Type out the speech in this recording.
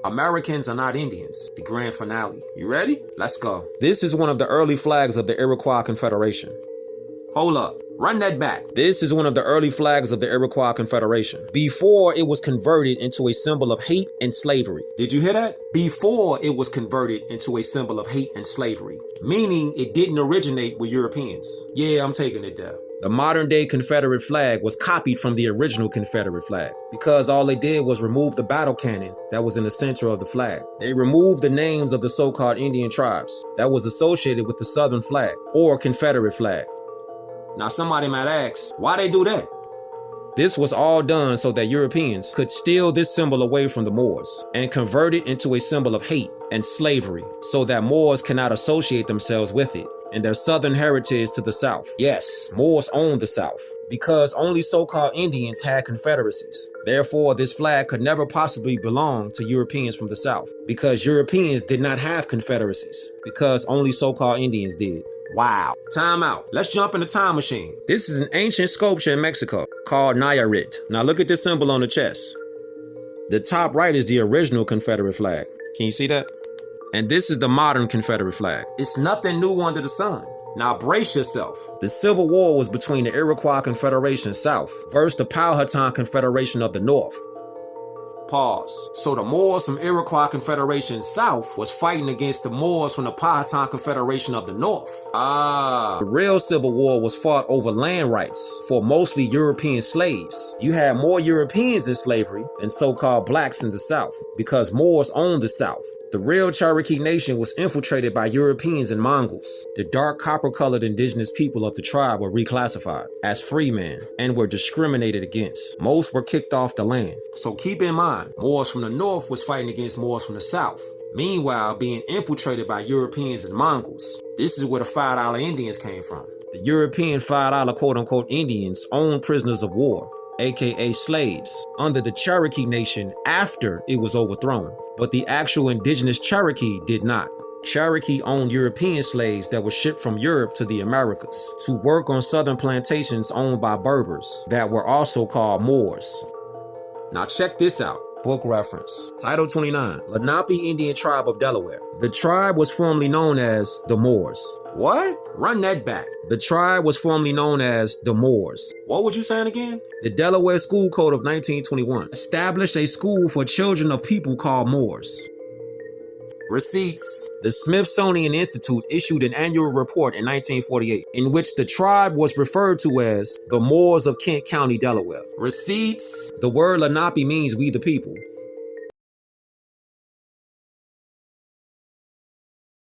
Americans are not Indians, the grand finale. You ready? Let's go. This is one of the early flags of the Iroquois Confederation. Hold up. Run that back. This is one of the early flags of the Iroquois Confederation, before it was converted into a symbol of hate and slavery. Did you hear that? Before it was converted into a symbol of hate and slavery, meaning it didn't originate with Europeans. Yeah, I'm taking it there. The modern day Confederate flag was copied from the original Confederate flag because all they did was remove the battle cannon that was in the center of the flag. They removed the names of the so-called Indian tribes that was associated with the Southern flag or Confederate flag. Now somebody might ask, why they do that? This was all done so that Europeans could steal this symbol away from the Moors and convert it into a symbol of hate and slavery so that Moors cannot associate themselves with it and their Southern heritage to the South. Yes, Moors owned the South because only so-called Indians had confederacies. Therefore, this flag could never possibly belong to Europeans from the South because Europeans did not have confederacies because only so-called Indians did. Wow. Time out. Let's jump in the time machine. This is an ancient sculpture in Mexico called Nayarit. Now look at this symbol on the chest. The top right is the original Confederate flag. Can you see that? And this is the modern Confederate flag. It's nothing new under the sun. Now brace yourself. The Civil War was between the Iroquois Confederation South versus the Powhatan Confederation of the North. Pause. So the Moors from Iroquois Confederation South was fighting against the Moors from the Powhatan Confederation of the North. The real Civil War was fought over land rights for mostly European slaves. You had more Europeans in slavery than so-called blacks in the South because Moors owned the South. The real Cherokee Nation was infiltrated by Europeans and Mongols. The dark copper-colored indigenous people of the tribe were reclassified as freemen and were discriminated against. Most were kicked off the land. So keep in mind, Moors from the north was fighting against Moors from the south. Meanwhile, being infiltrated by Europeans and Mongols. This is where the $5 Indians came from. The European $5 quote-unquote Indians owned prisoners of war, aka slaves, under the Cherokee Nation after it was overthrown. But the actual indigenous Cherokee did not. Cherokee owned European slaves that were shipped from Europe to the Americas to work on southern plantations owned by Berbers that were also called Moors. Now check this out. Book reference. Title 29. Lenape Indian Tribe of Delaware. The tribe was formerly known as the Moors. What? Run that back. The tribe was formerly known as the Moors. What was you saying again? The Delaware School Code of 1921 established a school for children of people called Moors. Receipts. The Smithsonian Institute issued an annual report in 1948 in which the tribe was referred to as the Moors of Kent County, Delaware. Receipts. The word Lenape means we the people.